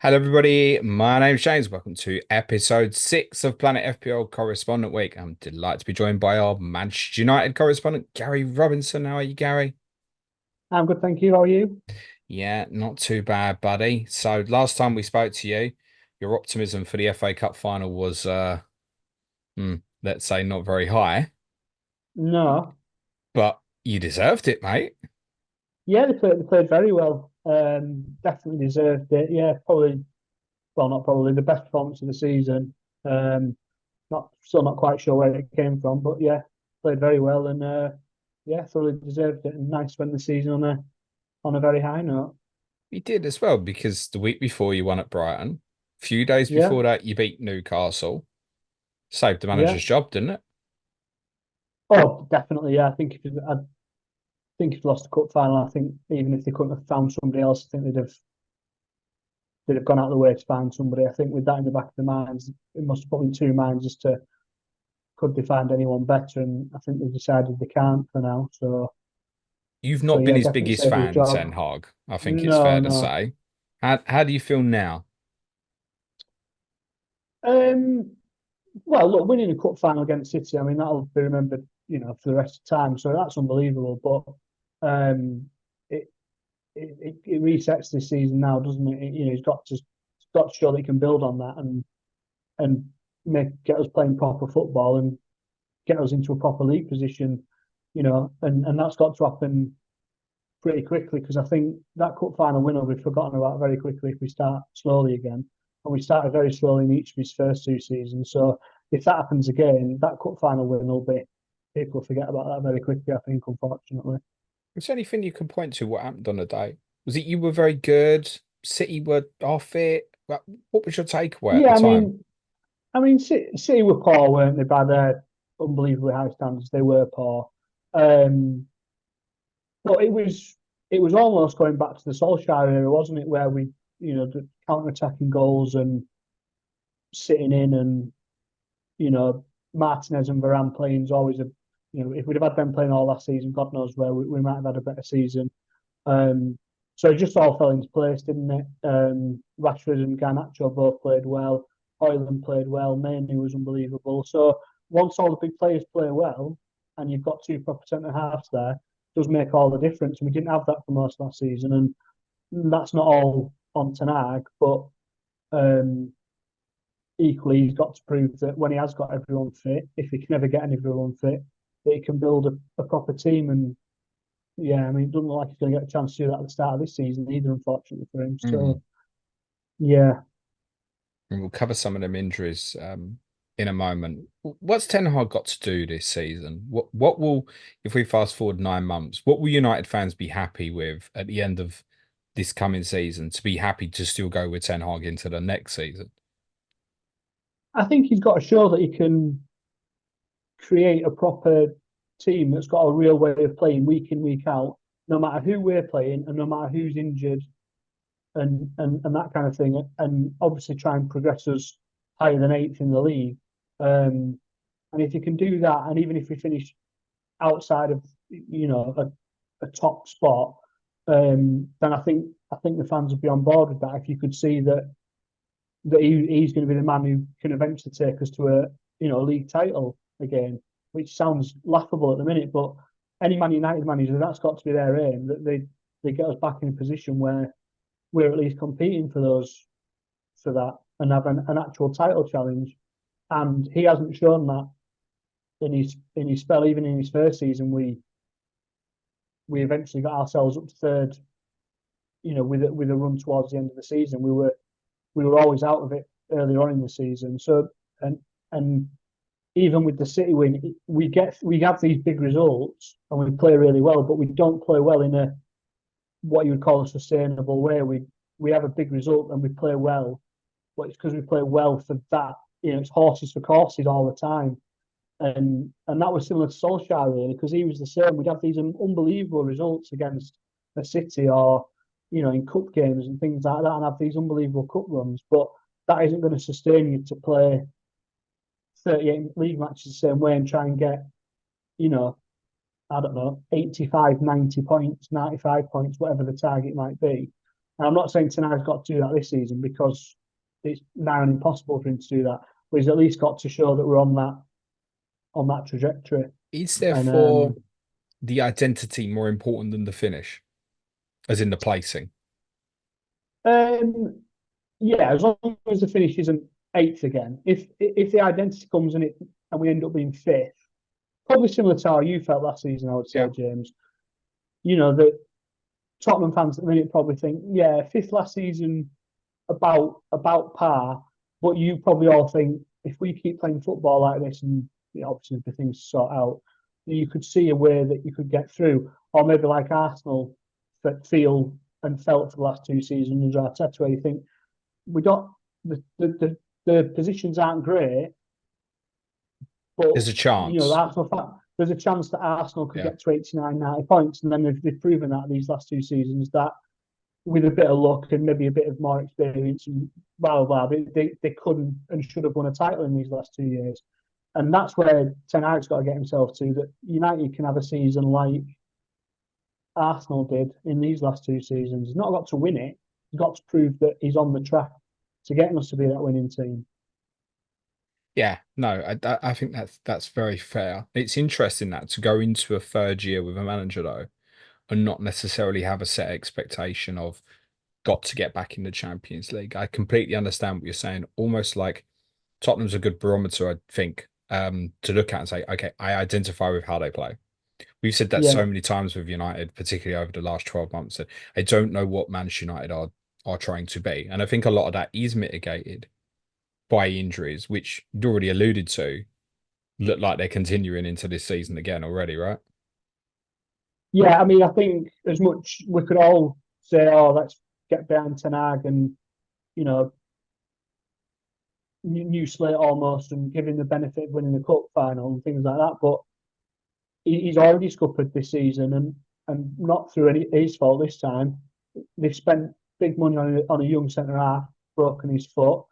Hello, everybody. My name's James. Welcome to episode 6 of Planet FPL Correspondent Week. I'm delighted to be joined by our Manchester United correspondent, Gary Robinson. How are you, Gary? I'm good, thank you. How are you? Yeah, not too bad, buddy. So, last time we spoke to you, your optimism for the FA Cup final was, let's say, not very high, No. but you deserved it, mate. Yeah, they played very well. Definitely deserved it. Yeah, probably, well, not probably the best performance of the season. Not quite sure where it came from, but yeah, played very well and yeah, thoroughly deserved it. And nice to end the season on a very high note. You did as well because the week before you won at Brighton, a few days Yeah, before that, you beat Newcastle. Saved the yeah. manager's job, didn't it? Oh, definitely. Yeah, I think if they lost the cup final, I think even if they couldn't have found somebody else, I think they'd have gone out of the way to find somebody. I think with that in the back of their minds, it must have put in two minds as to could they find anyone better, and I think they've decided they can't for now. You've So not been yeah, his definitely biggest saved his fan, Ten job. Hag. I think it's No, fair to no. say. How do you feel now? Um, well, look, winning a cup final against City, I mean, that'll be remembered, for the rest of the time. So that's unbelievable. But it, it resets this season now, doesn't it? He's got to show that he can build on that and get us playing proper football and get us into a proper league position. And that's got to happen pretty quickly because I think that cup final win will be forgotten about very quickly if we start slowly again. And we started very slowly in each of his first two seasons. So if that happens again, that cup final win will be people forget about that very quickly, I think, unfortunately. Is there anything you can point to what happened on the day? Was it you were very good? City were off it? What was your takeaway at the Yeah, time? I mean, City were poor, weren't they? By their unbelievably high standards, they were poor. Um, but it was almost going back to the Solskjaer era, wasn't it? Where we, the counter-attacking goals and sitting in and Martinez and Varane playing is always if we'd have had them playing all last season, God knows where we might have had a better season. Um, so it just all fell into place, didn't it? Rashford and Garnacho both played well. Højlund played well. Mainoo was unbelievable. So once all the big players play well, and you've got two proper centre halves there, it does make all the difference. And we didn't have that for most last season, and that's not all on Ten Hag, but um, equally, he's got to prove that when he has got everyone fit, if he can ever get everyone fit, that he can build a proper team. And yeah, I mean, it doesn't look like he's going to get a chance to do that at the start of this season either, unfortunately for him. Mm. So yeah, And we'll cover some of them injuries in a moment. What's Ten Hag got to do this season? What will, if we fast forward 9 months, what will United fans be happy with at the end of this coming season to be happy to still go with Ten Hag into the next season? I think he's got to show that he can create a proper team that's got a real way of playing week in, week out, no matter who we're playing and no matter who's injured and that kind of thing. And obviously try and progress us higher than eighth in the league. And if you can do that, and even if we finish outside of a top spot, then I think the fans would be on board with that. If you could see that he's going to be the man who can eventually take us to a league title again, which sounds laughable at the minute, but any Man United manager, that's got to be their aim, that they get us back in a position where we're at least competing for that and have an actual title challenge. And he hasn't shown that in his spell. Even in his first season, we eventually got ourselves up to third. With a run towards the end of the season, we were always out of it earlier on in the season. So and even with the City win, we have these big results and we play really well, but we don't play well in a what you would call a sustainable way. We have a big result and we play well, but it's because we play well for that. It's horses for courses all the time. And that was similar to Solskjaer really, because he was the same. We'd have these unbelievable results against a City or in cup games and things like that, and have these unbelievable cup runs. But that isn't going to sustain you to play 38 league matches the same way and try and get you know I don't know 85, 90 points, 95 points, whatever the target might be. And I'm not saying Ten Hag's got to do that this season because it's now impossible for him to do that. But he's at least got to show that we're on that trajectory. Is And therefore the identity more important than the finish, as in the placing? um, yeah, as long as the finish isn't eighth again. If the identity comes and we end up being fifth, probably similar to how you felt last season, I would say, Yeah. James. You know that Tottenham fans at the minute probably think, yeah, fifth last season about par, but you probably all think if we keep playing football like this and obviously the things to sort out, you could see a way that you could get through, or maybe like Arsenal that feel and felt for the last two seasons under Arteta, where you think we don't the positions aren't great, but There's a chance. There's a chance that Arsenal could Yeah. get to 89, 90 points, and then they've proven that these last two seasons that with a bit of luck and maybe a bit of more experience and blah blah blah, they could and should have won a title in these last 2 years. And that's where Ten Hag's got to get himself to, that United can have a season like Arsenal did in these last two seasons. He's not got to win it. He's got to prove that he's on the track to getting us to be that winning team. Yeah, no, I think that's very fair. It's interesting that to go into a third year with a manager though, and not necessarily have a set expectation of got to get back in the Champions League. I completely understand what you're saying. Almost like Tottenham's a good barometer, I think, to look at and say, okay, I identify with how they play. We've said that Yeah, so many times with United, particularly over the last 12 months, that I don't know what Manchester United are trying to be. And I think a lot of that is mitigated by injuries, which you'd already alluded to, look like they're continuing into this season again already, right? yeah. I mean, I think as much we could all say, "Oh, let's get behind Ten Hag," and you know, new slate almost, and giving the benefit of winning the cup final and things like that. But he's already scuppered this season, and not through his fault this time. They've spent big money on a young centre half, broken his foot.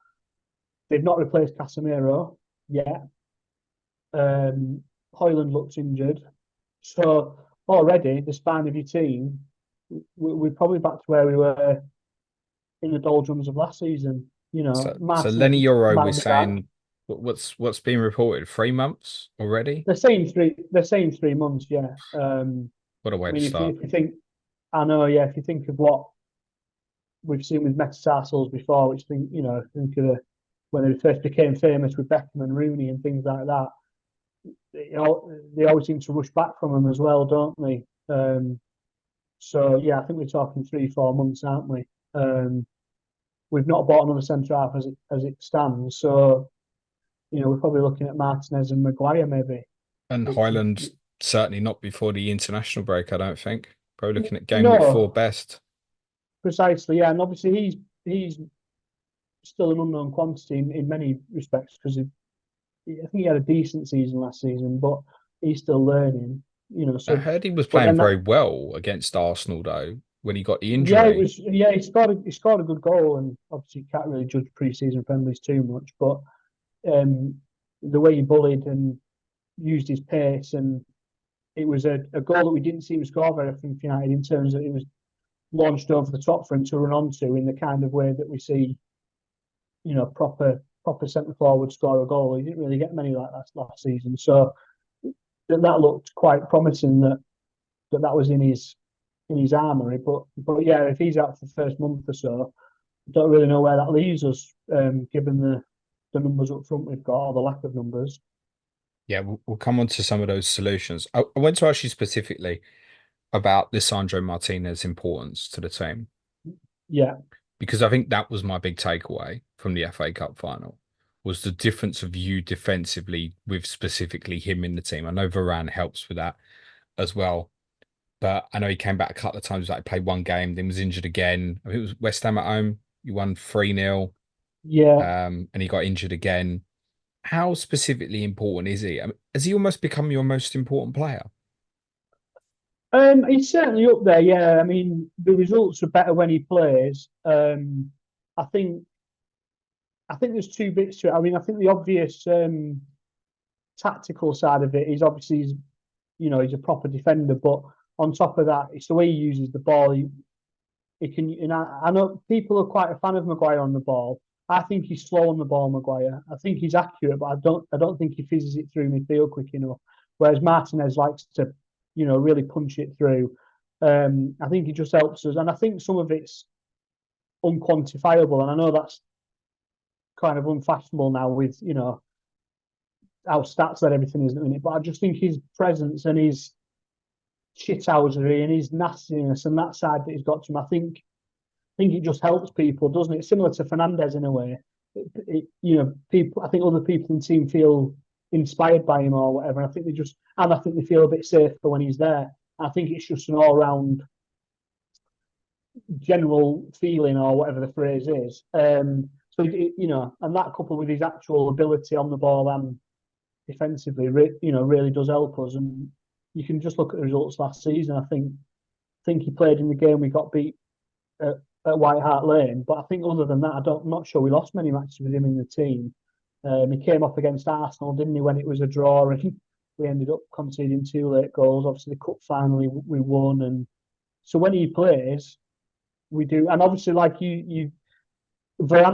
They've not replaced Casemiro yet. Hoyland looks injured, so already the spine of your team, we're probably back to where we were in the doldrums of last season. You know, So Martinez Lenny Yoro might was be back. saying what's being reported, 3 months already? They're saying three. They're saying 3 months. Yeah. What a I way to mean, start. if you think, I know. Yeah. If you think of what we've seen with metatarsals before, which think of when they first became famous with Beckham and Rooney and things like that. They always seem to rush back from them as well, don't they? So yeah, I think we're talking 3 4 months, aren't we? We've not bought another centre half as it stands, so we're probably looking at Martinez and Maguire maybe. And Which Highland certainly not before the international break, I don't think. Probably looking at game week four no, best. precisely, yeah, and obviously he's still an unknown quantity in many respects because I think he had a decent season last season, but he's still learning. I So heard he was but playing then very that well against Arsenal though, when he got the yeah, it injury. was yeah he scored a good goal, and obviously you can't really judge pre-season friendlies too much, but um, the way he bullied and used his pace, and it was a goal that we didn't see him score very often for United in terms of it was launched over the top for him to run onto in the kind of way that we see, proper centre forward score a goal. He didn't really get many like that last season, so that looked quite promising that was in his armoury. But yeah, if he's out for the first month or so, I don't really know where that leaves us, given the numbers up front we've got, or the lack of numbers. Yeah, we'll come on to some of those solutions. I went to ask you specifically about Lisandro Martinez's importance to the team Yeah, because I think that was my big takeaway from the FA Cup final was the difference of you defensively with specifically him in the team. I know Varane helps with that as well, but I know he came back a couple of times. Like played one game, then was injured again. I think it was West Ham at home. You won 3-0, yeah. and he got injured again. How specifically important is he? I mean, has he almost become your most important player? He's certainly up there. Yeah, I mean the results are better when he plays. I think I think there's two bits to it. I mean, I think the obvious tactical side of it is obviously he's a proper defender, but on top of that, it's the way he uses the ball. He can, and I know people are quite a fan of Maguire on the ball. I think he's slow on the ball, Maguire. I think he's accurate, but I don't think he fizzes it through midfield quick enough. Whereas Martinez likes to, really punch it through. I think he just helps us, and I think some of it's unquantifiable. And I know that's kind of unfashionable now with how stats led everything is at the minute. But I just think his presence and his shithousery and his nastiness and that side that he's got to him, I think it just helps people, doesn't it? Similar to Fernandes in a way. People. I think other people in the team feel inspired by him or whatever. I think they feel a bit safer when he's there. I think it's just an all-round general feeling or whatever the phrase is. And that coupled with his actual ability on the ball and defensively, really does help us. And you can just look at the results last season. I think he played in the game we got beat at White Hart Lane, but I think other than that, I'm not sure we lost many matches with him in the team. He came up against Arsenal, didn't he, when it was a draw, and we ended up conceding 2 late goals. Obviously, the cup finally we won, and so when he plays, we do. And obviously, like Varane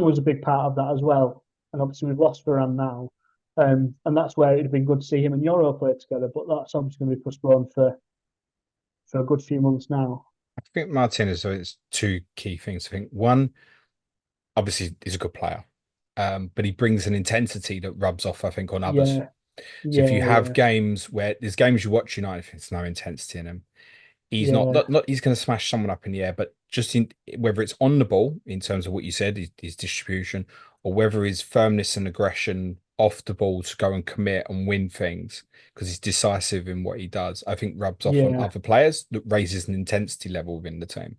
was a big part of that as well. And obviously, we've lost Varane now, and that's where it'd have been good to see him and Euro play together. But that's obviously going to be postponed for a good few months now. I think Martinez, so it's two key things. I think one, obviously, he's a good player, but he brings an intensity that rubs off, I think, on others. Yeah, So if you yeah, have yeah, games where there's games you watch United, there's no intensity in him. He's not yeah, not he's going to smash someone up in the air, but just in whether it's on the ball in terms of what you said, his distribution, or whether his firmness and aggression off the ball to go and commit and win things because he's decisive in what he does, I think rubs off on yeah. other players that raises an intensity level within the team.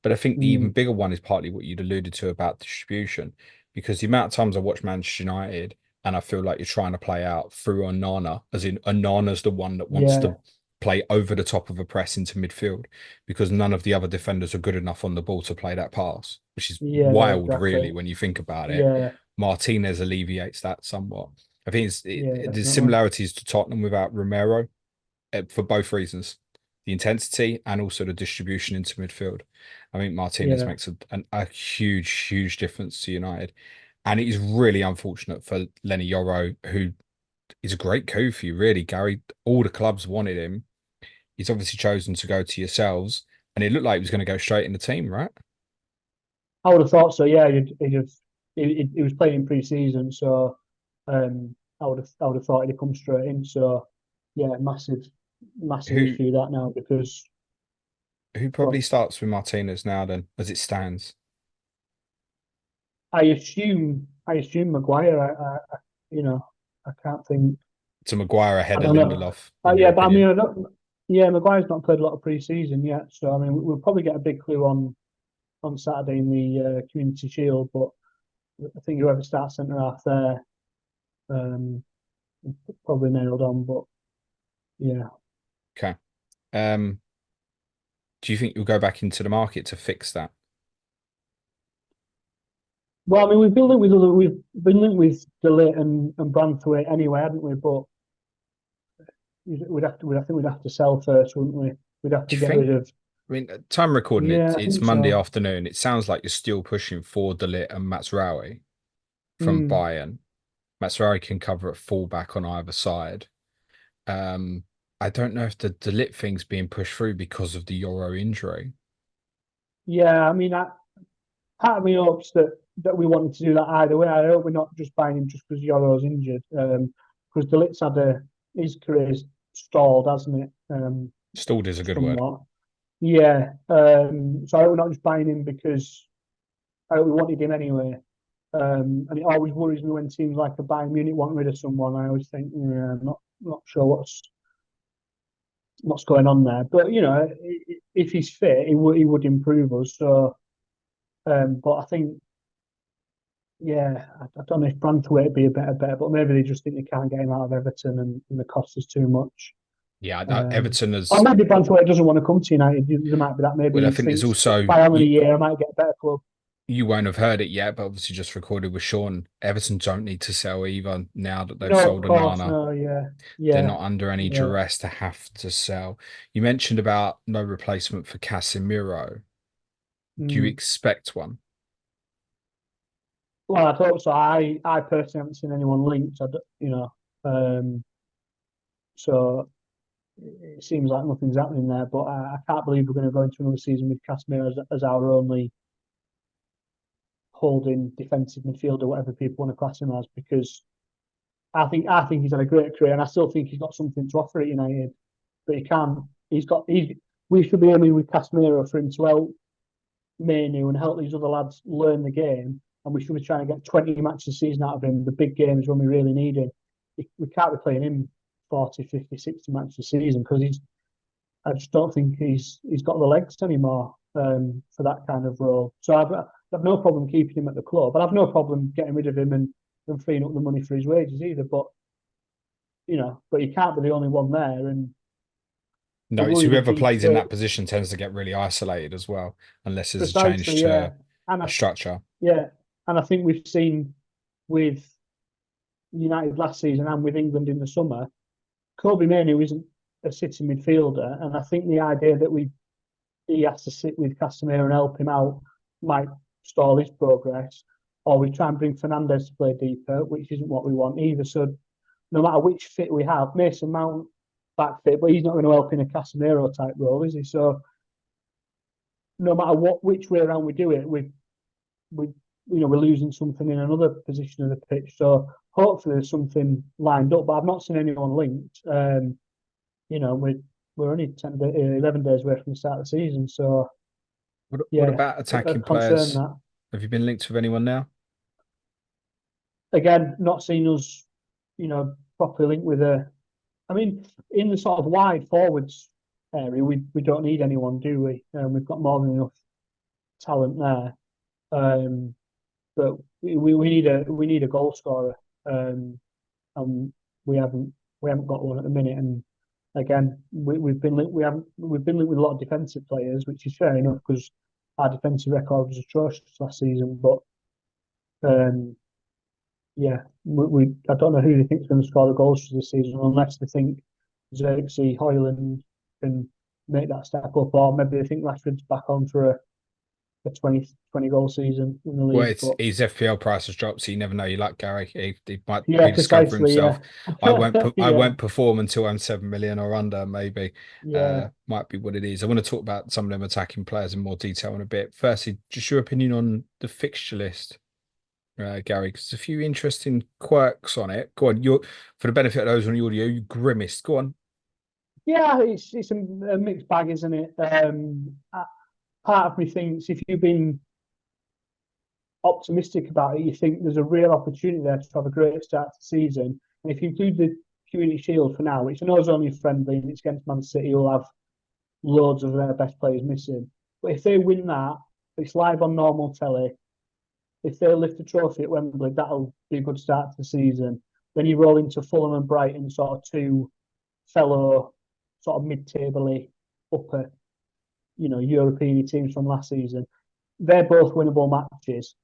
But I think the even Mm, bigger one is partly what you'd alluded to about distribution, because the amount of times I watch Manchester United and I feel like you're trying to play out through Onana, as in Onana's the one that wants to yeah, play over the top of a press into midfield because none of the other defenders are good enough on the ball to play that pass, which is yeah, wild, exactly. really, when you think about it. Yeah, Martinez alleviates that somewhat. I think yeah, there's definitely. similarities to Tottenham without Romero for both reasons, the intensity and also the distribution into midfield. I think Martinez Yeah. makes a huge, huge difference to United. And it is really unfortunate for Lenny Yoro, who is a great coup for you, really, Gary. All the clubs wanted him. He's obviously chosen to go to yourselves, and it looked like he was going to go straight in the team, right? I would have thought so. Yeah, he was playing in pre-season, so I would have thought he'd come straight in. So yeah, massive, massive Who issue that now because who probably well, starts with Martinez now then, as it stands? I assume Maguire. I can't think. To Maguire I ahead of don't know. Lindelof, in your Yeah, but I mean, opinion? I don't. Yeah, Maguire's not played a lot of pre-season yet, so I mean, we'll probably get a big clue on Saturday in the Community Shield. But I think whoever starts centre half there, um, probably nailed on. But yeah. Okay. Um, do you think you'll go back into the market to fix that? Well, I mean, we've been linked with Dalot and Branthwaite anyway, hadn't we? But I think we'd have to sell first, wouldn't we? We'd have Do to you get rid think? of. I mean, time recording it, Yeah, I it's think Monday so. afternoon. It sounds like you're still pushing for Dalot and Matsuraoui from Mm, Bayern. Matsuraoui can cover at fullback on either side. Um, I don't know if the Dalot thing's being pushed through because of the Euro injury. yeah, I mean, part of me hopes that we wanted to do that either way. I hope we're not just buying him just because Yoro's injured. Because Delit's his career's stalled, hasn't it? Stalled is a good word. Somewhat. Yeah. So I hope we're not just buying him because I hope we wanted him anyway. And it always worries me when teams like a Bayern Munich want rid of someone. I always think, yeah, I'm not sure what's going on there. But if he's fit, he would improve us. So, but I think, yeah, I don't know if Branthwaite would be a better bet, but maybe they just think they can't get him out of Everton and the cost is too much. Yeah, Um, Everton or has. maybe Branthwaite doesn't want to come to United. There might be that. Maybe Well, I he think there's thinks also by how many year I might get a better club. you won't have heard it yet, but obviously just recorded with Sean. Everton don't need to sell either now that they've No, of sold course, Onana. no, yeah, They're yeah, not under any yeah. duress to have to sell. You mentioned about no replacement for Casemiro. Do you Mm. expect one? Well, I hope so. I personally haven't seen anyone linked. Um, so it seems like nothing's happening there. But I can't believe we're going to go into another season with Casemiro as our only holding defensive midfielder, whatever people want to class him as, because I think he's had a great career, and I still think he's got something to offer at United. But he can't. We should be aiming with Casemiro for him to help Manu and help these other lads learn the game. And we should be trying to get 20 matches a season out of him, the big games when we really need him. We can't be playing him 40, 50, 60 matches a season because I just don't think he's got the legs anymore for that kind of role. So I've no problem keeping him at the club, but I've no problem getting rid of him and freeing up the money for his wages either. But but he can't be the only one there. And No, I'm it's worried if whoever he's plays in that position tends to get really isolated as well, unless there's a change precisely, yeah. to And a structure. yeah, and I think we've seen with United last season and with England in the summer, Kobe Mainoo isn't a sitting midfielder, and I think the idea that he has to sit with Casemiro and help him out might stall his progress, or we try and bring Fernandes to play deeper, which isn't what we want either. So no matter which fit we have, Mason Mount back fit, but he's not going to help in a Casemiro type role, is he? So no matter which way around we do it, we we're losing something in another position of the pitch. So hopefully there's something lined up, but I've not seen anyone linked. We're only 11 days away from the start of the season, so What yeah, about a attacking concern players? that. Have you been linked with anyone now? Again, not seen us, properly linked with a. I mean, in the sort of wide forwards area, we don't need anyone, do we? We've got more than enough talent there. Um, but we need a goal scorer, and we haven't we haven't got one at the minute. And again, we've been linked, we've been linked with a lot of defensive players, which is fair enough because our defensive record was atrocious last season. But um, yeah, I don't know who they think is going to score the goals for this season unless they think Zirkzee, Hoyland can make that step up, or maybe they think Rashford's back on for a 20 goal season in the Well, league. it's But his FPL price has dropped, so you never know. You like Gary, he might yeah, rediscover precisely. himself. Yeah, I yeah, won't perform until I'm 7 million or under. Maybe yeah. might be what it is. I want to talk about some of them attacking players in more detail in a bit. Firstly, just your opinion on the fixture list, Gary, because there's a few interesting quirks on it. Go on, you for the benefit of those on the audio, you grimaced. Go on. Yeah, it's a mixed bag, isn't it? Part of me thinks if you've been optimistic about it, you think there's a real opportunity there to have a great start to the season. And if you include the Community Shield for now, which I know is only friendly and it's against Man City, who'll have loads of their best players missing. But if they win that, it's live on normal telly. If they lift the trophy at Wembley, that'll be a good start to the season. Then you roll into Fulham and Brighton, sort of two fellow sort of mid-table upper, European teams from last season. They're both winnable matches.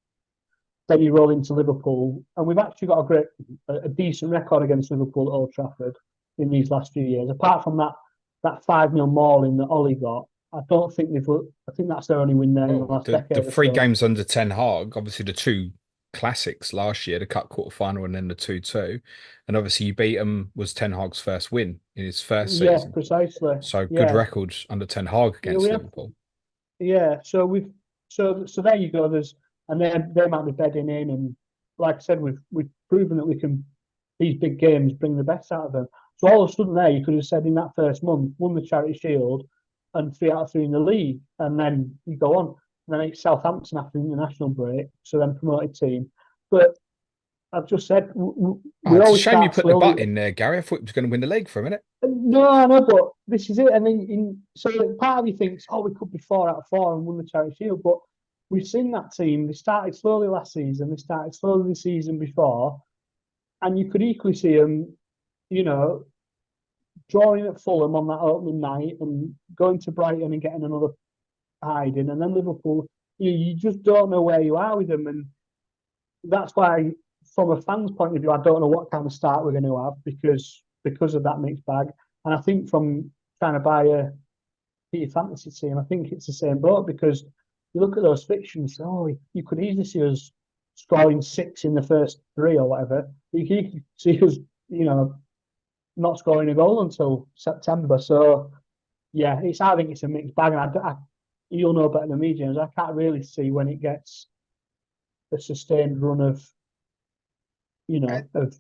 Then you roll into Liverpool, and we've actually got a decent record against Liverpool at Old Trafford in these last few years. Apart from that 5-0 mauling that Ollie got, I don't think they've. I think that's their only win there in the Oh, last the decade or three so. games under Ten Hag, obviously the two classics last year, the cup quarter final and then the 2-2. And obviously you beat him was Ten Hag's first win in his first Yeah, season. precisely. So good Yeah, records under Ten Hag yeah, against Liverpool. yeah. So there you go. And then they might be bedding in, and like I said, we've proven that we can these big games bring the best out of them. So all of a sudden, there you could have said in that first month, won the Charity Shield and 3 out of 3 in the league, and then you go on. And then it's Southampton after the international break, so then promoted team. But I've just said Oh, we it's a always shame you start put the slowly. butt in there, Gary. I thought he was going to win the league for a minute. No, I know, but this is it. And then so part of you thinks, oh, we could be 4 out of 4 and won the Charity Shield, but we've seen that team. They started slowly last season. They started slowly the season before, and you could equally see them, you know, drawing at Fulham on that opening night and going to Brighton and getting another hiding, and then Liverpool. You just don't know where you are with them, and that's why, from a fan's point of view, I don't know what kind of start we're going to have because of that mixed bag. And I think from trying to buy a fantasy team, I think it's the same boat because you look at those fixtures. Oh, you could easily see us scoring 6 in the first 3 or whatever. You can see us, not scoring a goal until September. So yeah, I think it's a mixed bag, and you'll know better than me, James. I can't really see when it gets a sustained run of of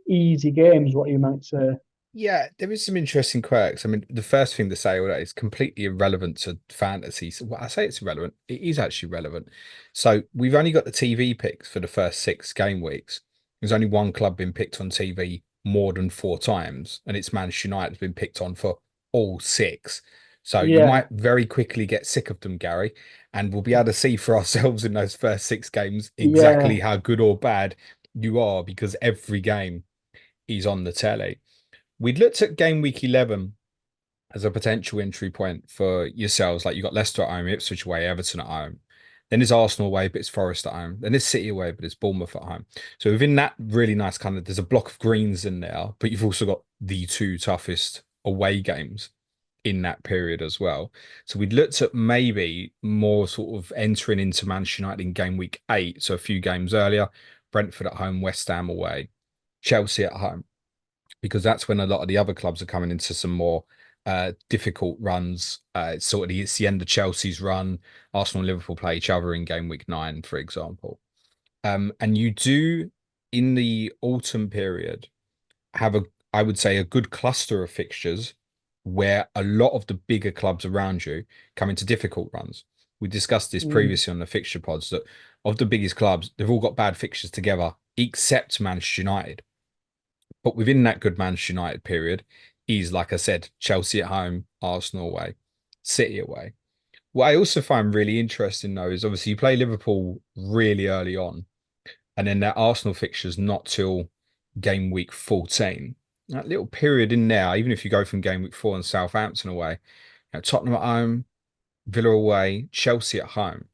easy games. What you might say. Yeah, there is some interesting quirks. I mean, the first thing to say all that is completely irrelevant to fantasy. So, well, I say it's irrelevant. It is actually relevant. So we've only got the TV picks for the first 6 game weeks. There's only one club been picked on TV more than 4 times, and it's Manchester United has been picked on for all 6. So you Yeah, might very quickly get sick of them, Gary, and we'll be able to see for ourselves in those first 6 games exactly yeah. how good or bad you are because every game is on the telly. We'd looked at game week 11 as a potential entry point for yourselves. Like you got Leicester at home, Ipswich away, Everton at home. Then there's Arsenal away, but it's Forest at home. Then there's City away, but it's Bournemouth at home. So within that really nice kind of, there's a block of greens in there, but you've also got the 2 toughest away games in that period as well. So we'd looked at maybe more sort of entering into Manchester United in game week 8, so a few games earlier. Brentford at home, West Ham away, Chelsea at home, because that's when a lot of the other clubs are coming into some more difficult runs. It's the end of Chelsea's run. Arsenal and Liverpool play each other in game week 9, for example. And you do in the autumn period have I would say, a good cluster of fixtures where a lot of the bigger clubs around you come into difficult runs. We discussed this Mm, previously on the fixture pods that of the biggest clubs, they've all got bad fixtures together, except Manchester United. But within that good Manchester United period is, like I said, Chelsea at home, Arsenal away, City away. What I also find really interesting, though, is obviously you play Liverpool really early on, and then that Arsenal fixture's not till game week 14. That little period in there, even if you go from game week 4 and Southampton away, Tottenham at home, Villa away, Chelsea at home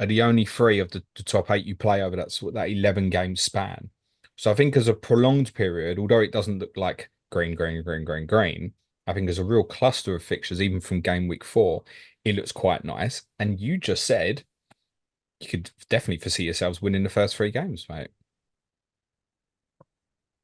are the only 3 of the top 8 you play over that 11 game span. So I think as a prolonged period, although it doesn't look like green, green, green, green, green, I think as a real cluster of fixtures, even from game week 4, it looks quite nice. And you just said you could definitely foresee yourselves winning the first 3 games, mate.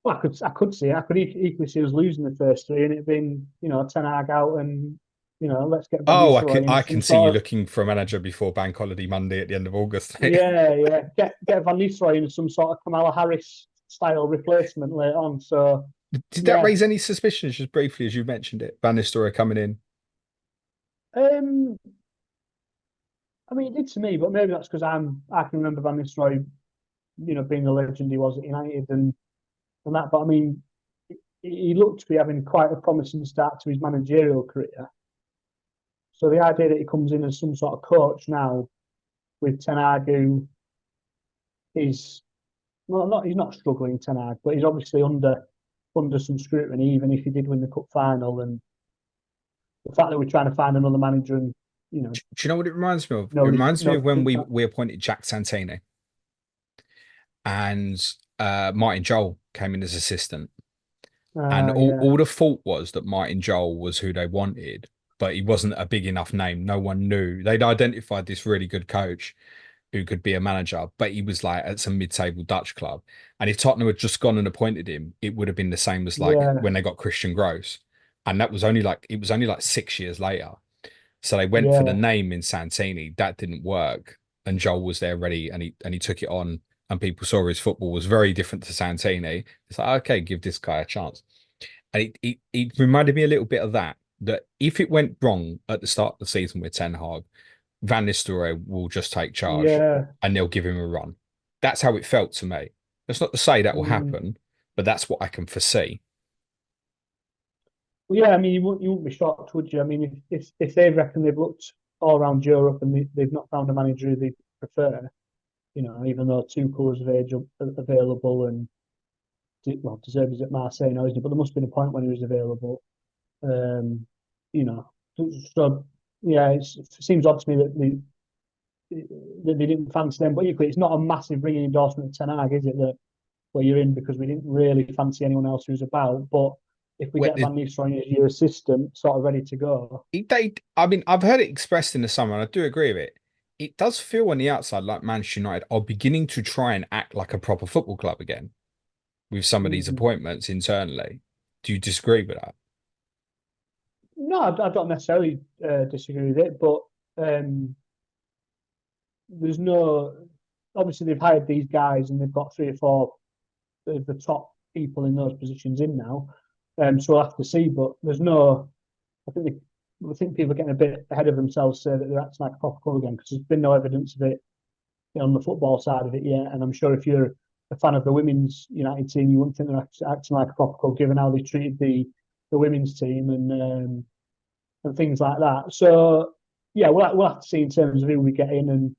well, I could see. I could equally see us losing the first 3, and it being Ten Hag out, and let's get Van Oh, Nistelrooy in I some can see you sort of looking for a manager before Bank Holiday Monday at the end of August, mate. yeah. Get Van Nistelrooy in some sort of Kamala Harris style replacement later on. So Did that yeah, raise any suspicions, just briefly, as you mentioned it? Van Nistelrooy coming in. um, I mean, it did to me, but maybe that's because I can remember Van Nistelrooy, being the legend he was at United and that. But I mean, he looked to be having quite a promising start to his managerial career. So the idea that he comes in as some sort of coach now with Ten Hag, who is well, not he's not struggling Ten Hag, but he's obviously under some scrutiny, even if he did win the cup final. And the fact that we're trying to find another manager, and Do you know what it reminds me of? It reminds me of when we appointed Jack Santini and Martin Joel came in as assistant. And yeah, all the fault was that Martin Joel was who they wanted, but he wasn't a big enough name. No one knew. They'd identified this really good coach who could be a manager, but he was like at some mid-table Dutch club. And if Tottenham had just gone and appointed him, it would have been the same as like yeah, when they got Christian Gross. And that was only like 6 years later. So they went for the yeah, name in Santini. That didn't work. And Joel was there ready and he took it on. And people saw his football was very different to Santini. It's like, okay, give this guy a chance. And it reminded me a little bit of that if it went wrong at the start of the season with Ten Hag, Van Nistelrooy will just take charge yeah. and they'll give him a run. That's how it felt to me. That's not to say that will Mm. happen, but that's what I can foresee. Well, yeah, I mean, you wouldn't be shocked, would you? I mean, if they reckon they've looked all around Europe and they've not found a manager who they prefer, even though Tuchel was available and well, Deserves is at Marseille now, isn't it? But there must have been a point when he was available. Um, you know, so yeah, it seems odd to me that they didn't fancy them. But equally, it's not a massive ringing endorsement of Ten Hag, is it? That where you're in because we didn't really fancy anyone else who's about. But if we When get Van Nistelrooy as your assistant, sort of ready to go, I mean, I've heard it expressed in the summer, and I do agree with it. it does feel on the outside like Manchester United are beginning to try and act like a proper football club again with some of these Mhm. appointments internally. Do you disagree with that? No, I don't necessarily disagree with it, but um, there's no. Obviously, they've hired these guys and they've got three or four of the top people in those positions in now. So we'll have to see. But there's no. I think people are getting a bit ahead of themselves to say that they're acting like a proper club again because there's been no evidence of it on the football side of it yet. And I'm sure if you're a fan of the women's United team, you wouldn't think they're acting like a proper club given how they treated the women's team and things like that. So yeah, we'll have to see in terms of who we get in, and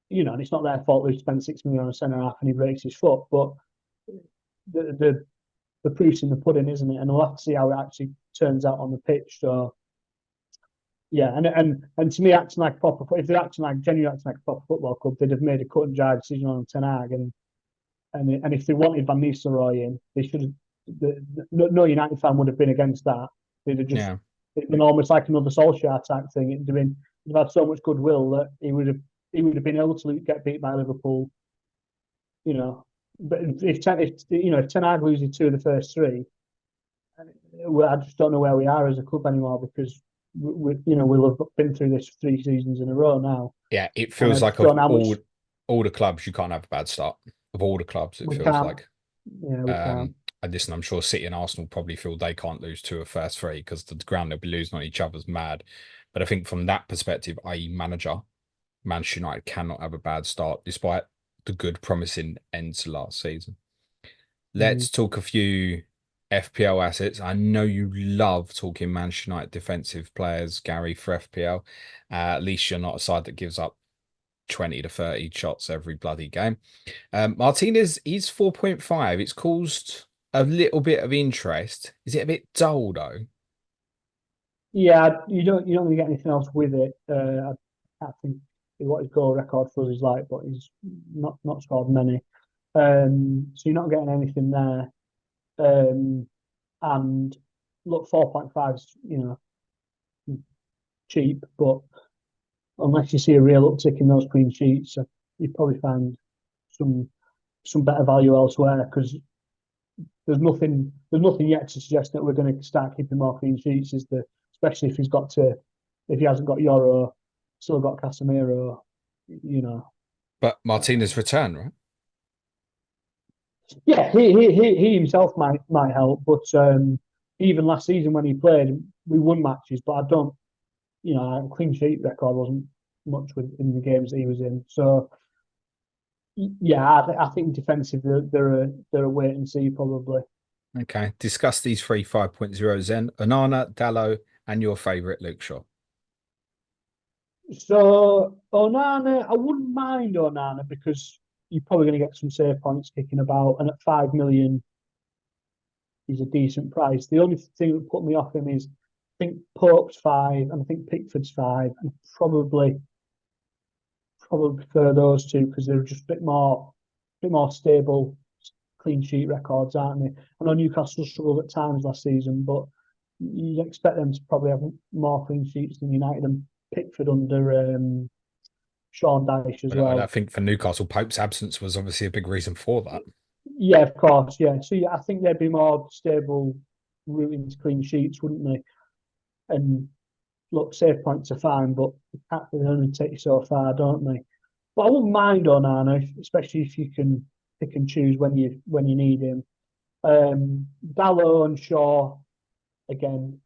and it's not their fault they've spent 6 million on a centre half and he breaks his foot, but the proof's in the pudding, isn't it? And we'll have to see how it actually turns out on the pitch. So yeah, and to me, acting like proper, if they're acting like genuinely acting like a proper football club, they'd have made a cut and dry decision on Ten Hag, and if they wanted Van Nistelrooy in, they should have. No United fan would have been against that. They'd have just Yeah. it'd been almost like another Solskjaer type thing. It'd have had so much goodwill that he would have been able to get beat by Liverpool. You know, but if Ten Hag loses two of the first three, well, I just don't know where we are as a club anymore because we'll have been through this 3 seasons in a row now, Yeah, it and I feels just like of don't know how much all the clubs, you can't have a bad start. Of all the clubs, it we feels can't. like. Yeah, we can't. And listen, I'm sure City and Arsenal probably feel they can't lose two of first three because the ground they'll be losing on each other's mad. But I think from that perspective, i.e., manager, Manchester United cannot have a bad start despite the good, promising end to last season. Mm. Let's talk a few FPL assets. I know you love talking Manchester United defensive players, Gary, for FPL. At least you're not a side that gives up 20 to 30 shots every bloody game. Martinez is 4.5. It's caused a little bit of interest. Is it a bit dull though? Yeah, you don't really get anything else with it. I can't think what his goal record for us is like, but he's not scored many. So you're not getting anything there. And look, 4.5 is cheap, but unless you see a real uptick in those clean sheets, you probably find some some better value elsewhere because there's nothing yet to suggest that we're going to start keeping more clean sheets. Especially if he hasn't got Euro, still got Casemiro, you know. But Martinez return, right? Yeah, he himself might help, but even last season when he played, we won matches, but I don't, a clean sheet record wasn't much in the games that he was in. So yeah, I think defensively they're a wait and see probably. Okay. Discuss these three 5.0 then. Onana, Dalot, and your favourite Luke Shaw. So Onana, I wouldn't mind Onana because you're probably going to get some save points kicking about, and at 5 million, he's a decent price. The only thing that put me off him is I think Pope's 5, and I think Pickford's 5, and probably prefer those two because they're just a bit more stable, clean sheet records, aren't they? I know Newcastle struggled at times last season, but you'd expect them to probably have more clean sheets than United, and Pickford under Sean Dyche as But I well. think for Newcastle, Pope's absence was obviously a big reason for that. Yeah, of course, yeah. So yeah, I think they'd be more stable route into clean sheets, wouldn't they? And look, save points are fine, but they only take you so far, don't they? But I wouldn't mind Onana, especially if you can pick and choose when you need him. Dalot and Shaw, again,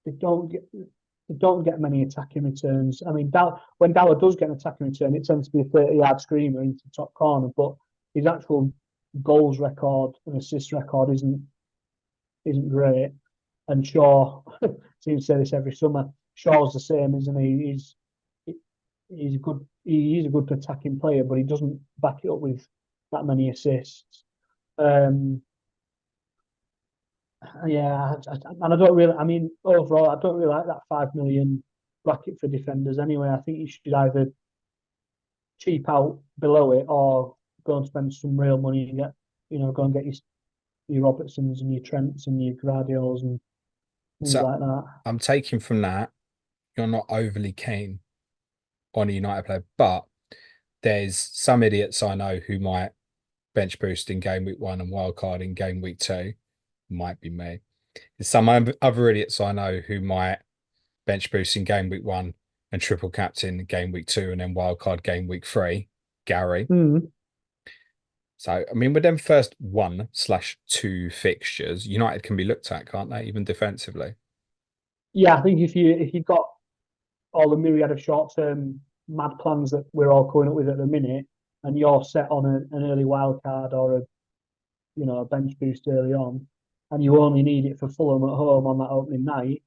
they don't get they don't get many attacking returns. I mean, when Dalot does get an attacking return, it tends to be a 30-yard screamer into the top corner, but his actual goals record and assist record isn't great. And Shaw seems to say this every summer. Shaw's the same, isn't he? He's a good attacking player, but he doesn't back it up with that many assists. Um, yeah, and I don't really. I mean, overall, I don't really like that 5 million bracket for defenders. Anyway, I think you should either cheap out below it or go and spend some real money and go and get your Robertsons and your Trents and your Guardiols and things So like that. I'm taking from that you're not overly keen on a United player, but there's some idiots I know who might bench boost in game week 1 and wildcard in game week 2. Might be me. There's some other idiots I know who might bench boost in game week 1 and triple captain game week 2 and then wildcard game week 3. Gary. Mm. So, I mean, with them first 1/2 fixtures, United can be looked at, can't they? Even defensively. Yeah, I think if you've got all the myriad of short term mad plans that we're all coming up with at the minute, and you're set on an early wild card or a bench boost early on, and you only need it for Fulham at home on that opening night,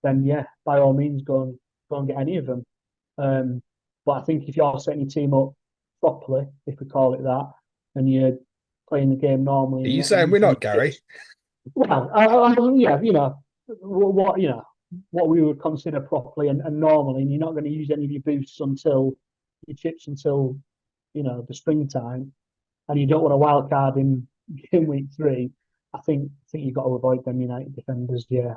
then yeah, by all means go and get any of them. But I think if you're setting your team up properly, if we call it that, and you're playing the game normally, Are and you you're not saying we're using not, your Gary? chips, well, yeah, what we would consider properly and normally, and you're not going to use any of your boosts until your chips until the springtime, and you don't want a wild card in week 3. I think you've got to avoid them United defenders. Yeah. Are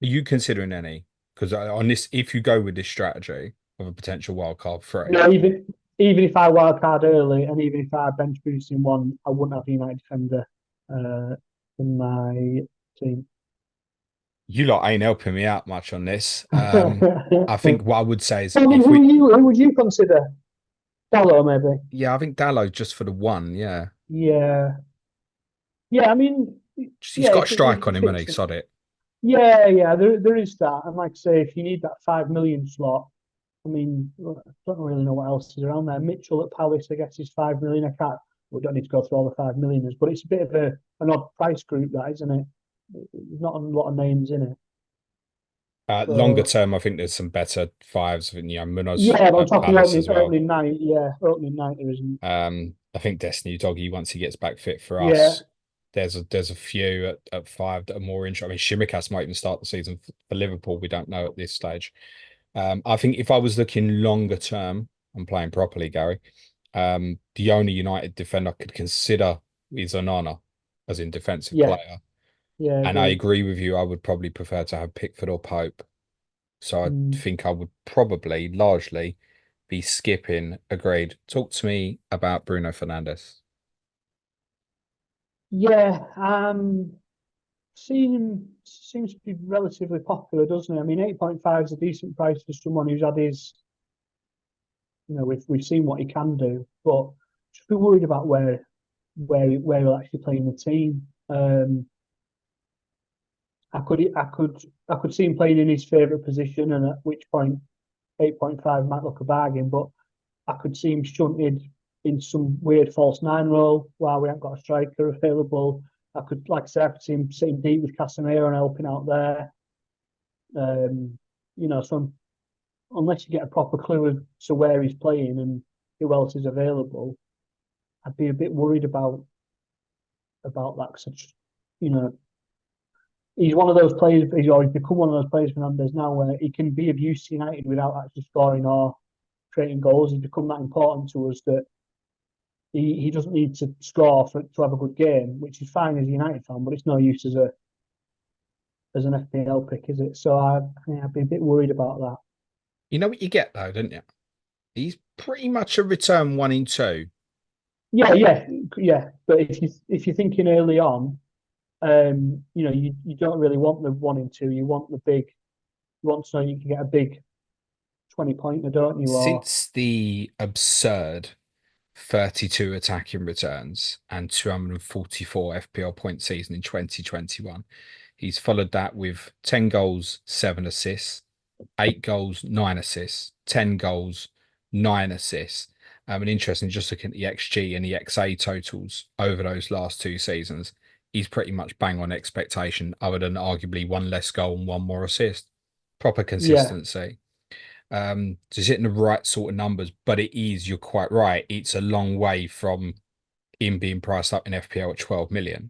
you considering any? Because on this, if you go with this strategy of a potential wildcard 3, No, even if I wild card early, and even if I bench boost in one, I wouldn't have a United defender uh, in my team. you lot ain't helping me out much on this. I think I what I would say is mean, if who we, who would you consider? Dalot, maybe. yeah, I think Dalot just for the one, yeah. Yeah, yeah. I mean, He's yeah. got a If strike it on him, and he fits it. sod it. Yeah, yeah. There is that, and like I say, if you need that 5 million slot, I mean, I don't really know what else is around there. Mitchell at Palace, I guess, is 5 million. I can't. We don't need to go through all the 5 millioners, but it's a bit of an odd price group, that isn't it? There's not a lot of names in it. Longer So term, I think there's some better fives. I think, Munoz yeah, but I'm at talking Palace as well. opening night. Yeah, opening night there isn't. I think Destiny Doggy, once he gets back fit for Yeah, us, there's a few at 5 that are more interesting. I mean, Shimikas might even start the season for Liverpool. We don't know at this stage. I think if I was looking longer term and playing properly, Gary, the only United defender I could consider is Onana as in defensive yeah, player. yeah. And I Agreed. agree with you. I would probably prefer to have Pickford or Pope. So I Mm. think I would probably largely be skipping. Agreed. Talk to me about Bruno Fernandes. Yeah, seems to be relatively popular, doesn't it? I mean, 8.5 is a decent price for someone who's had his. We've seen what he can do, but just be worried about where he'll actually play in the team. I could see him playing in his favourite position, and at which point 8.5 might look a bargain. But I could see him shunted in some weird false nine role while we haven't got a striker available. Like I said, I could see him sitting deep with Casemiro and helping out there. So unless you get a proper clue as to where he's playing and who else is available, I'd be a bit worried about that. Because you know, he's one of those players. He's become one of those players, Fernandes, now where he can be of use to United without actually scoring or creating goals. He's become that important to us that he doesn't need to score to have a good game, which is fine as a United fan, but it's no use as an FPL pick, is it? So I'd be a bit worried about that. You know what you get though, don't you? He's pretty much a return 1 in 2. Yeah, yeah, yeah. But if you're thinking early on, you don't really want the 1 in 2. You want the big. You want so you can get a big 20 pointer, don't you? Or Since the absurd 32 attacking returns and 244 FPL point season in 2021, he's followed that with 10 goals, 7 assists, 8 goals, 9 assists, 10 goals, 9 assists. And interesting, just looking at the XG and the XA totals over those last 2 seasons, he's pretty much bang on expectation, other than arguably one less goal and one more assist. Proper yeah, consistency. Just hitting the right sort of numbers, but you're quite right. It's a long way from him being priced up in FPL at 12 million.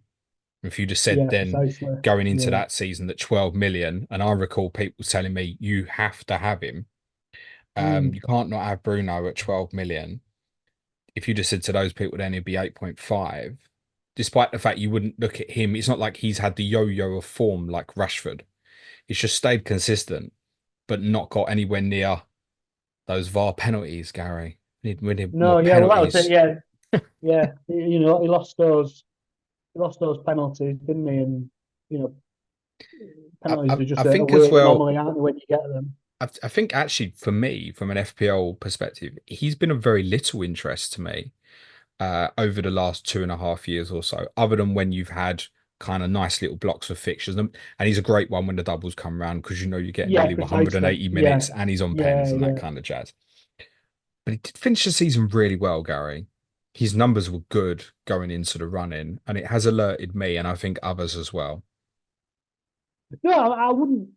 If you just said yeah, then precisely. going into Yeah, that season at 12 million, and I recall people telling me you have to have him. mm, You can't not have Bruno at 12 million. If you just said to those people, then it'd be 8.5. Despite the fact you wouldn't look at him, it's not like he's had the yo-yo of form like Rashford. He's just stayed consistent, but not got anywhere near Those VAR penalties, Gary. We need more No, yeah, well that was it. penalties. Yeah, yeah. He lost those penalties, didn't he? And you know, I, penalties I, are I just a think as work well. anomaly, aren't they, when you get them? I think actually for me, from an FPL perspective, he's been of very little interest to me over the last 2.5 years or so, other than when you've had kind of nice little blocks of fixtures. And he's a great one when the doubles come around because you know you get Yeah, nearly precisely. 180 Yeah, minutes and he's on yeah, pens and that yeah. kind of jazz. But he did finish the season really well, Gary. His numbers were good going into the run in, and it has alerted me and I think others as well. No, I wouldn't.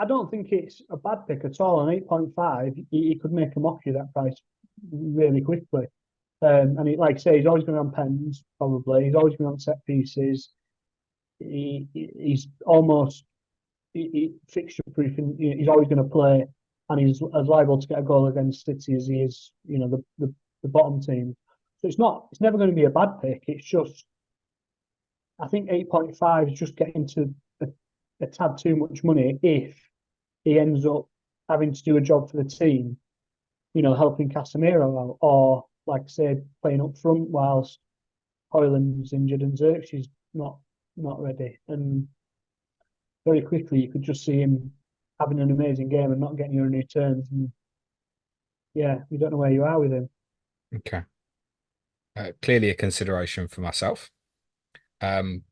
I don't think it's a bad pick at all. On 8.5, he could make a mockery of that price really quickly. And like I say, he's always going to be on pens, probably. He's always going to be on set pieces. He's almost fixture proof. He's always going to play, and he's as liable to get a goal against City as he is, the bottom team. So it's never going to be a bad pick. It's just, I think 8.5 is just getting to a tad too much money if he ends up having to do a job for the team, helping Casemiro out, or like I said, playing up front whilst Hoyland's injured and Zirkzee's not ready. And very quickly you could just see him having an amazing game and not getting any returns. And yeah, you don't know where you are with him. Okay. Clearly a consideration for myself.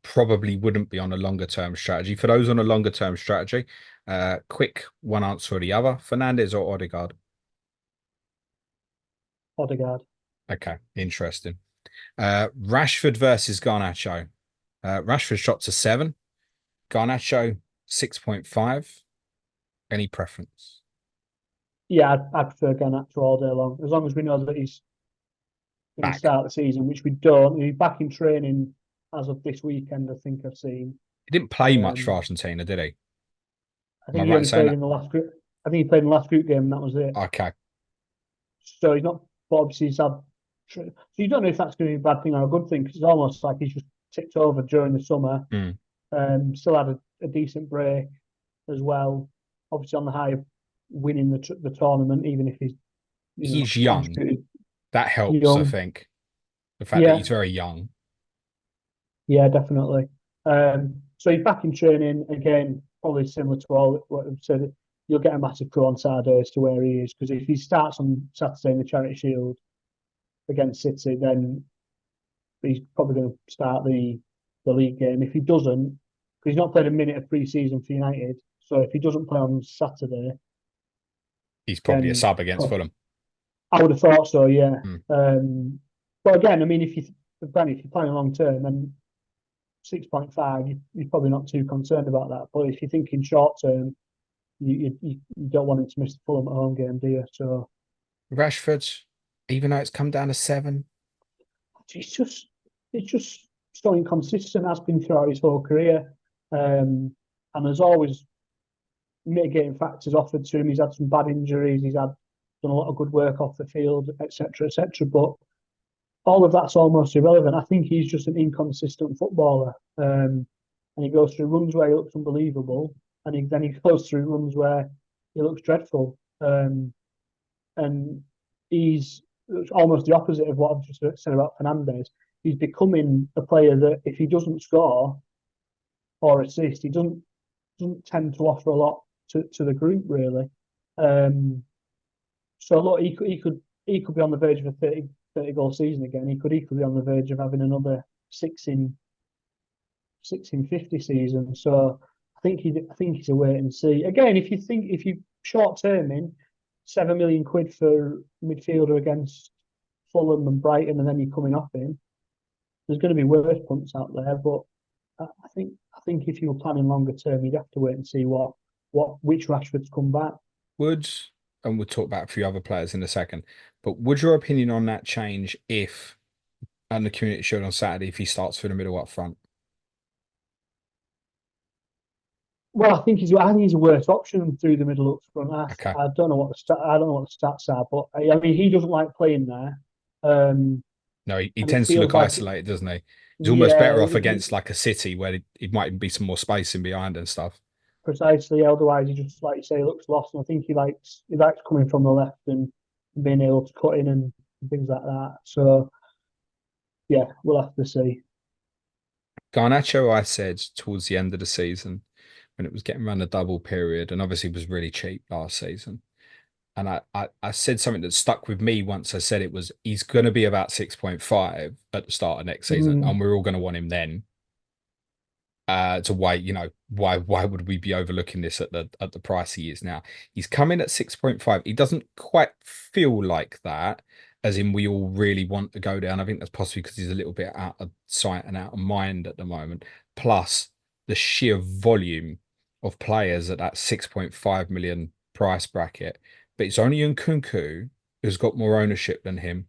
Probably wouldn't be on a longer term strategy. For those on a longer term strategy, quick one answer or the other, Fernandes or Odegaard? Odegaard. Okay, interesting. Rashford versus Garnacho. Rashford shot to 7, Garnacho 6.5. Any preference? Yeah, I prefer Garnacho all day long, as long as we know that he's going to Back. start the season, which we don't. He's back in training as of this weekend, I think I've seen. He didn't play much for Um, Argentina, did he? I Am I think he right in only saying played that? in the last group. I think he played in the last group game, and that was it. Okay. So he's not. But obviously, he's had. So you don't know if that's going to be a bad thing or a good thing, because it's almost like he's just ticked over during the summer. Mm. Still had a decent break as well. Obviously, on the high of winning the tournament, even if he's He's young. contributed That helps, I young. think. The fact that Yeah, he's very young. yeah, definitely. So he's back in training again, probably similar to all what I've said. You'll get a massive clue on Saturday as to where he is, because if he starts on Saturday in the Charity Shield against City, then he's probably going to start the league game. If he doesn't, because he's not played a minute of pre-season for United, so if he doesn't play on Saturday, He's probably a then sub against Fulham. I would have thought so. Yeah. Mm. But again, I mean, if you're playing long term, then 6.5, you're probably not too concerned about that. But if you're thinking short term, you don't want him to miss the Fulham at home game, do you? So Rashford, even though it's come down to 7. it's just it's just so inconsistent. Has been throughout his whole career, and there's always mitigating factors offered to him. He's had some bad injuries. He's had done a lot of good work off the field, etc., etc. But all of that's almost irrelevant. I think he's just an inconsistent footballer, and he goes through runs where he looks unbelievable, and then he goes through runs where he looks dreadful. And he's almost the opposite of what I've just said about Fernandes. He's becoming a player that if he doesn't score or assist, he doesn't tend to offer a lot to the group really. Um, so look, he could be on the verge of a 30 goal season again. He could equally be on the verge of having another six in 50 season. So I think he's a wait and see. Again, if you short term in £7 million for midfielder against Fulham and Brighton, and then you're coming off him, there's going to be worse punts out there. But I think if you were planning longer term, you'd have to wait and see which Rashfords come back. Would, and we'll talk about a few other players in a second, but would your opinion on that change if, and the community showed on Saturday, if he starts through the middle up front? Well, I think he's a worse option through the middle up front. Okay. I don't know what I don't know what the stats are, but I mean he doesn't like playing there, um, No, he and it tends to feels look like isolated, doesn't he? He's almost yeah, better off against like a City where it might be some more spacing behind and stuff. precisely. Otherwise, he just, like you say, looks lost. And I think he likes coming from the left and being able to cut in and things like that. So yeah, we'll have to see. Garnacho, I said towards the end of the season when it was getting around the double period, and obviously was really cheap last season. And I said something that stuck with me once I said it was he's going to be about 6.5 at the start of next season, Mm, and we're all going to want him then. To wait, why would we be overlooking this at the price he is now? He's coming at 6.5. He doesn't quite feel like that, as in we all really want to go down. I think that's possibly because he's a little bit out of sight and out of mind at the moment. Plus the sheer volume of players at that 6.5 million price bracket. But it's only Nkunku who's got more ownership than him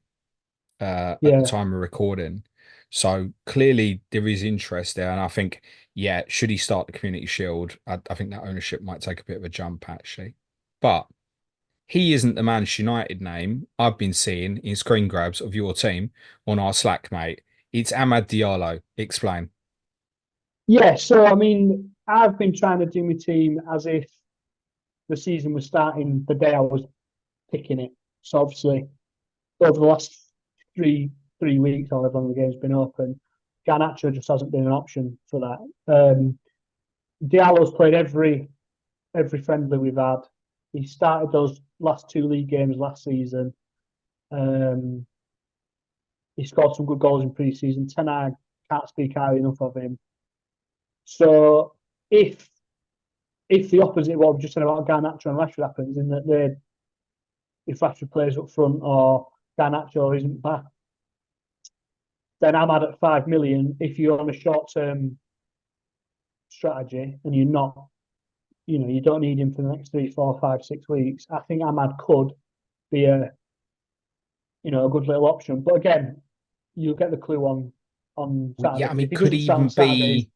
at the yeah, time of recording. So clearly there is interest there, and I think, yeah, should he start the Community Shield, I think that ownership might take a bit of a jump actually. But he isn't the Manchester United name I've been seeing in screen grabs of your team on our Slack, mate. It's Amad Diallo. Explain. yeah. So I mean, I've been trying to do my team as if the season was starting the day I was picking it. So obviously, over the last three weeks, however long the game's been open, Garnacho just hasn't been an option for that. Diallo's played every friendly we've had. He started those last two league games last season. Um, he scored some good goals in pre-season. Ten Hag can't speak highly enough of him. So if the opposite of what I've just said about Garnacho and Rashford happens, in that if Rashford plays up front or Garnacho isn't back, then I'm at 5 million. If you're on a short term strategy and you're not, you don't need him for the next 3, 4, 5, 6 weeks, I think Ahmad could be a good little option. But again, you'll get the clue on Well, Saturday yeah, I because mean, if he could doesn't he start even on Saturday,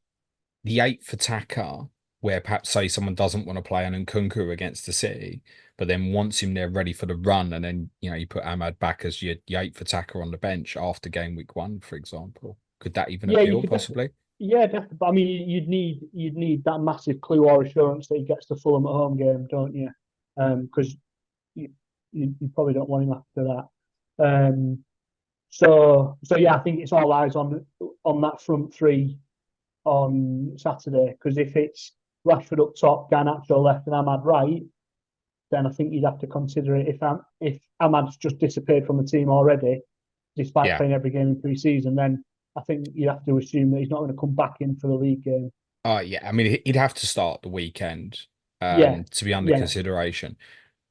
be the eighth attacker, where perhaps say someone doesn't want to play an Nkunku against the City, but then wants him there ready for the run, and then you put Ahmad back as your eighth attacker on the bench after game week 1, for example. Could that even yeah, you appeal could definitely. possibly? Yeah, definitely. But I mean, you'd need that massive clue or assurance that he gets to Fulham at home game, don't you? Because you, you probably don't want him after that. So yeah, I think it's all eyes on that front three on Saturday. Because if it's Rashford up top, Garnacho left, and Ahmad right, then I think you'd have to consider it. If Ahmad's just disappeared from the team already, despite Yeah. playing every game in pre-season, then I think you have to assume that he's not going to come back in for the league game. Yeah. I mean, he'd have to start the weekend Yeah, to be under yeah, consideration.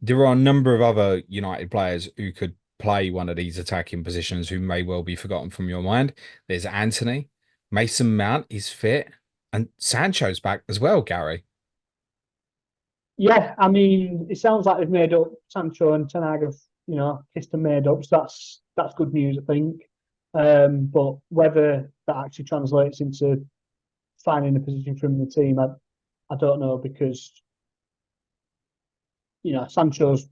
There are a number of other United players who could play one of these attacking positions who may well be forgotten from your mind. There's Anthony, Mason Mount is fit, and Sancho's back as well, Gary. yeah. I mean, it sounds like they've made up. Sancho and Ten Hag have, kissed and made up. So that's good news, I think. But whether that actually translates into finding a position for him in the team, I don't know because Sancho's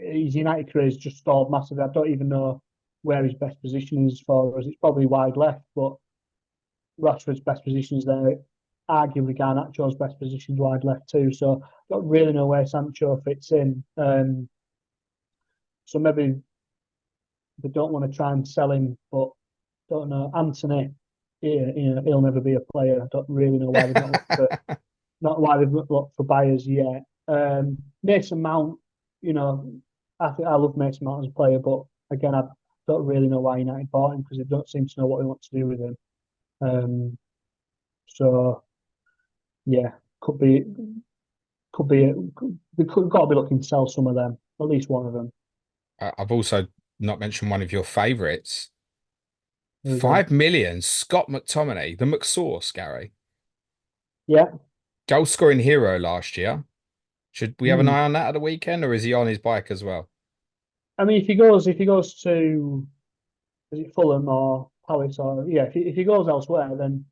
his United career has just stalled massively. I don't even know where his best position is for us. It's probably wide left, but Rashford's best position is there. Arguably, Garnacho's best position is wide left too. So I don't really know where Sancho fits in. So maybe they don't want to try and sell him, but don't know. Anthony, yeah, he'll never be a player. I don't really know why they've not looked for buyers yet. Mason Mount, I think I love Mason Mount as a player, but again, I don't really know why United bought him because they don't seem to know what they want to do with him. Um, so yeah, could be, they could got to be looking to sell some of them, at least one of them. I've also not mentioned one of your favourites. There we go. 5 million, Scott McTominay, the McSauce, Gary. Yeah. Goal scoring hero last year. Should we have an Hmm. eye on that at the weekend, or is he on his bike as well? I mean, if he goes to, is it Fulham or Palace or yeah, if he goes elsewhere, then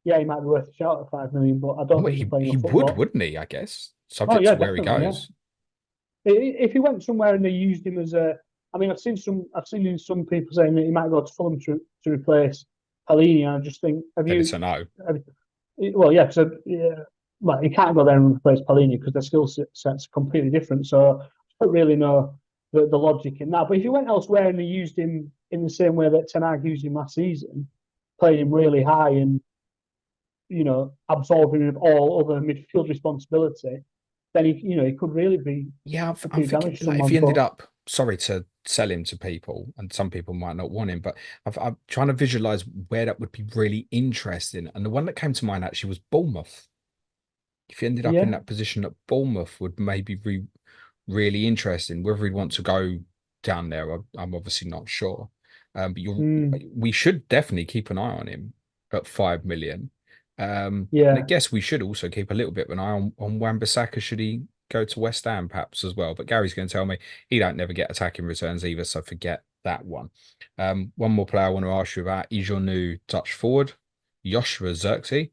yeah, he might be worth a shout at 5 million. But I don't Well, think he's playing he enough would, football. wouldn't he? I guess, Oh subject yeah, to where he definitely. Yeah. goes. If he went somewhere and they used him as a, I mean, I've seen some people saying that he might go to Fulham to replace Palini, and I just think, Then it's a no. have well, yeah, because yeah, well, he can't go there and replace Palini because their skill set's completely different. So I don't really know the logic in that. But if he went elsewhere and they used him in the same way that Ten Hag used him last season, playing him really high and absolving him of all other midfield responsibility, then he could really be Yeah, could I'm do thinking damage to like if someone. he ended But up, sorry to sell him to people, and some people might not want him, but I'm trying to visualize where that would be really interesting. And the one that came to mind actually was Bournemouth. If he ended up in yeah, that position at Bournemouth, would maybe be really interesting. Whether he'd want to go down there, I'm obviously not sure. But mm, we should definitely keep an eye on him at 5 million. And I yeah, guess we should also keep a little bit of an eye on Wan-Bissaka should he go to West Ham perhaps as well. But Gary's going to tell me he don't never get attacking returns either, so forget that one. One more player I want to ask you about is your new Dutch forward, Joshua Zirkzee.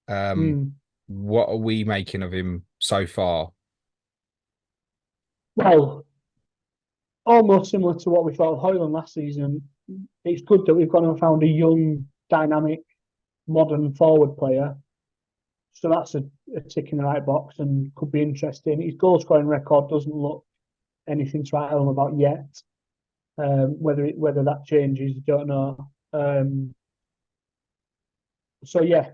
Um, mm. what are we making of him so far? Well, almost similar to what we thought of Hoyland last season. It's good that we've gone and found a young, dynamic, modern forward player. So that's a tick in the right box and could be interesting. His goal scoring record doesn't look anything to write home about yet. Whether that changes, I don't know. So yeah,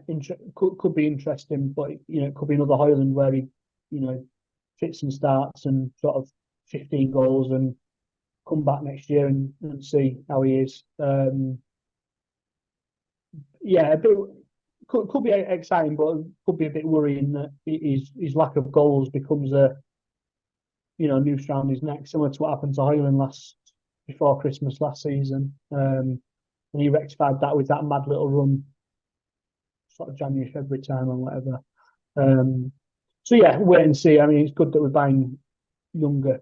could be interesting, but it could be another Hoyland where he fits and starts and sort of 15 goals and come back next year and see how he is. Yeah, a bit, could be exciting, but could be a bit worrying that his lack of goals becomes a noose around his neck, similar to what happened to Hoyland before Christmas last season. And he rectified that with that mad little run, sort of January, February time or whatever. Um, so yeah, wait and see. I mean, it's good that we're buying younger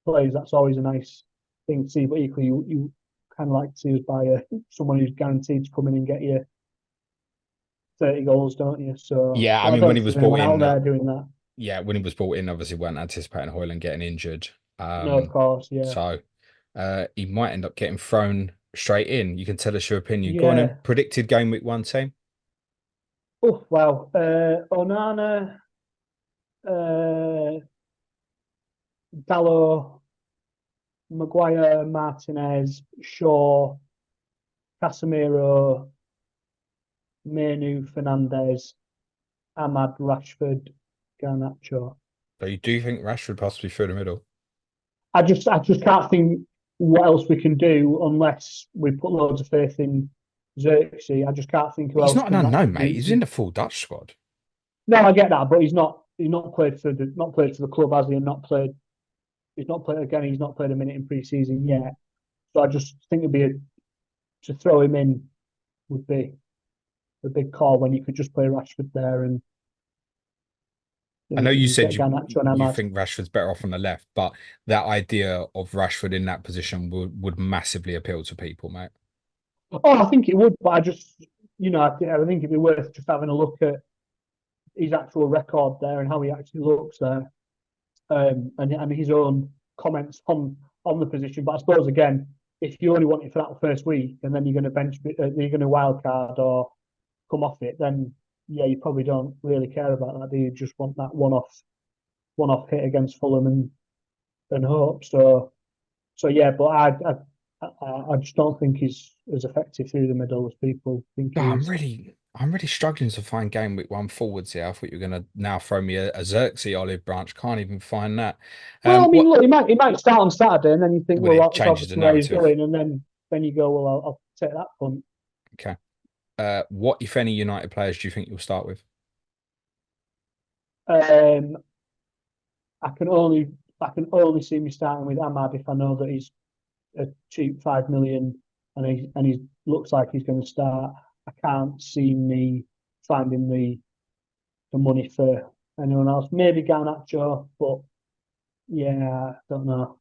players. That's always a nice thing to see. But equally, you kind of like to see us buy someone who's guaranteed to come in and get you 30 goals, don't you? So, Yeah, I but I mean don't when he think was there's brought anyone in, out there doing that. yeah, when he was brought in, obviously weren't anticipating Hoyland getting injured. No, of course, yeah, So he might end up getting thrown straight in. You can tell us your opinion. Go on yeah. and predicted game week one team. Oh wow, Onana, Dalot, Maguire, Martinez, Shaw, Casemiro, Menu, Fernandes, Ahmad, Rashford, Garnacho. So you do think Rashford possibly through the middle? I just can't think what else we can do unless we put loads of faith in Zirkzee. I just can't think who But he's else not an can unknown, mate. He's in be. the full Dutch squad. No, I get that, but he's not played for the club, has he? And not played. He's not played again. He's not played a minute in pre-season yet. So I just think to throw him in would be a big call when you could just play Rashford there and I then know you you can said get Garnacho and you Ahmad. think Rashford's better off on the left, but that idea of Rashford in that position would massively appeal to people, mate. Oh, I think it would, but I think it'd be worth just having a look at his actual record there and how he actually looks there, and his own comments on the position. But I suppose again, if you only want it for that first week and then you're going to you're going to wild card or come off it, then yeah, you probably don't really care about that. Do you just want that one off hit against Fulham and hope? So yeah, but I just don't think he's as effective through the middle as people think No, he is. I'm really struggling to find game week one forwards here. I thought you were going to now throw me a Xerxes olive branch. Can't even find that. Well, I mean, What look, he might start on Saturday, and then you think, well, it well, that's changes the obviously where he's narrative. going, and then you go, well, I'll take that punt. Okay. What, if any, United players do you think you'll start with? Um, I can only I can only see me starting with Ahmad if I know that he's a cheap 5 million and he looks like he's going to start. I can't see me finding the money for anyone else. Maybe Garnacho, but yeah, I don't know.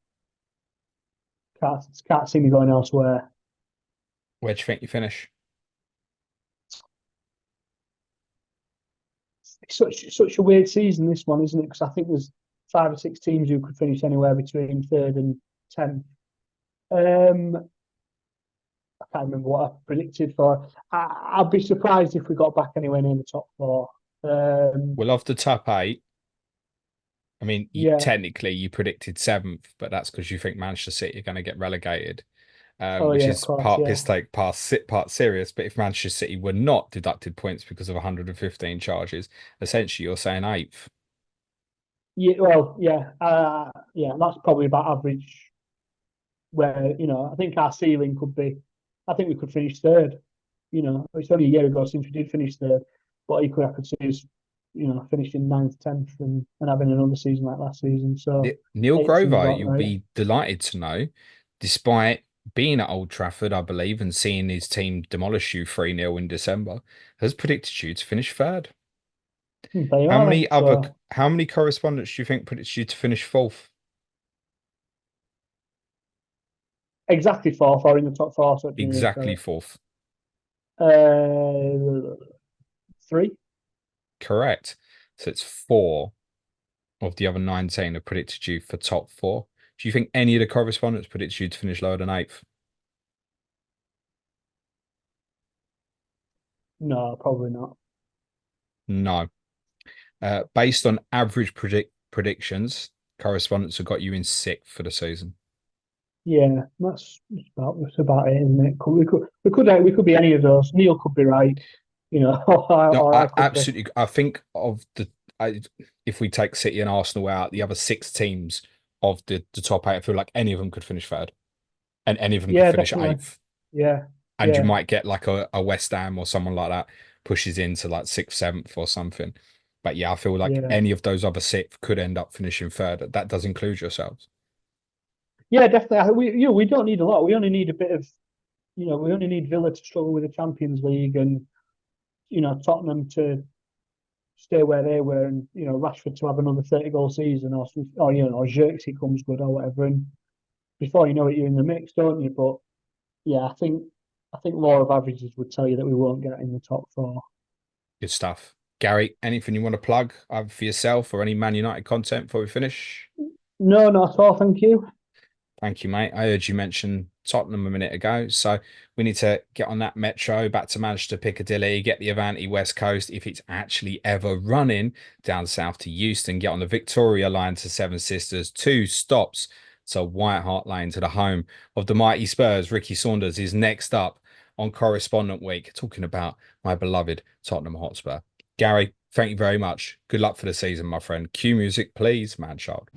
Can't see me going elsewhere. Where do you think you finish? It's such a weird season this one, isn't it? Because I think there's 5 or 6 teams who could finish anywhere between third and 10th. I can't remember what I predicted for. I'd be surprised if we got back anywhere near the top four. Um, Well, of the top eight, I mean, yeah. technically you predicted seventh, but that's because you think Manchester City are going to get relegated, Oh which yeah, of is course. part Yeah. piss take, part serious. But if Manchester City were not deducted points because of 115 charges, essentially you're saying eighth. Yeah. Well, yeah. Yeah. That's probably about average. Where I think our ceiling could be. I think we could finish third. It's only a year ago since we did finish third, but equally I could see us, finishing ninth, tenth, and having another season like last season. So Neil eight seems Grover, about you'll right. be delighted to know, despite being at Old Trafford, I believe, and seeing his team demolish you 3-0 in December, has predicted you to finish third. There you are then. So How many correspondents do you think predicted you to finish fourth? exactly fourth or in the top four. So what do you mean? Exactly Sorry. fourth. Uh, three. Correct. So it's four of the other 19 have predicted you for top four. Do you think any of the correspondents predicted you to finish lower than eighth? No, probably not. No. Based on average predictions, correspondents have got you in sixth for the season. Yeah, that's about it, isn't it? We could be any of those. Neil could be right, No, or I I could be. absolutely. I think of if we take City and Arsenal out, the other six teams of the top eight, I feel like any of them could finish third, and any of them could Yeah, finish definitely. eighth. Yeah, And you yeah, might get like a West Ham or someone like that pushes into like sixth, seventh, or something. But yeah, I feel like yeah, any of those other six could end up finishing third. That does include yourselves. yeah, definitely. We don't need a lot. We only need a bit of, we only need Villa to struggle with the Champions League, and Tottenham to stay where they were, and Rashford to have another 30 goal season, or Zirkzee comes good or whatever, and before you know it, you're in the mix, don't you? But yeah, I think law of averages would tell you that we won't get in the top four. Good stuff. Gary, anything you want to plug either for yourself or any Man United content before we finish? No, not at all. Thank you. Thank you, mate. I heard you mention Tottenham a minute ago, so we need to get on that metro back to Manchester Piccadilly, get the Avanti West Coast if it's actually ever running down south to Euston, get on the Victoria line to Seven Sisters, two stops to White Hart Lane to the home of the mighty Spurs. Ricky Saunders is next up on Correspondent Week, talking about my beloved Tottenham Hotspur. Gary, thank you very much. Good luck for the season, my friend. Cue music, please, man child.